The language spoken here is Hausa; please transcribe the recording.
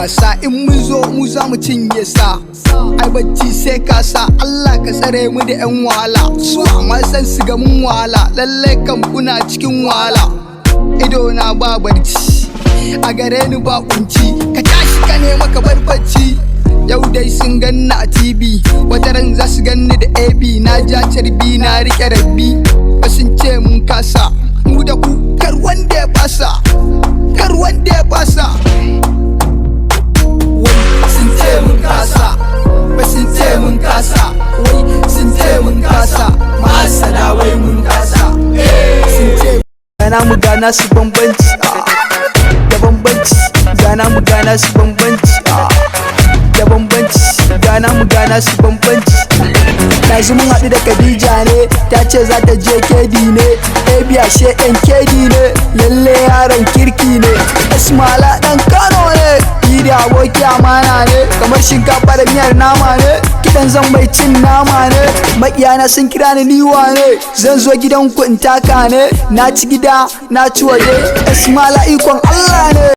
gasa in mun zo mu za mu cinye sa. Ai bacci sai ka sa, Allah ka tsare mu da 'yan wahala. Su amma san su ga mun wahala, lallai kan kuna cikin wahala. Ido na ba barci, a gare ni ba kunci, ka tashi ka nema ka bar bacci. Yau dai sun ganna a TV, wataran za su ganni da AB. Na ja carbi na rike rabbi, ba sun ce mun kasa. Mu da ku kar wanda ya fasa, kar wanda ya fasa. Wai sun ce mun kasa, ba sun ce mun kasa. Wai sun ce mun kasa, masana wai mun kasa. Sun ce gana mu gana su bambanci, da bambanci. Gana mu gana su bambanci, da bambanci. Gana mu gana su bambanci. Ɗazu mun haɗu da Khadija ne, ta ce za ta je kedi ne. Ebi ashe ɗan kedi ne, lalle yaron kirki ne. Ismaila ɗan Kano ne, yi da aboki amana ne. Kamar shinkafa da miyar nama ne, kiɗan zan mai cin nama ne. Maƙiyana sun kira ni liwa ne, zan zo gidanku in taka ne. Na ci gida, na ci waje, Ismaila ikon Allah ne.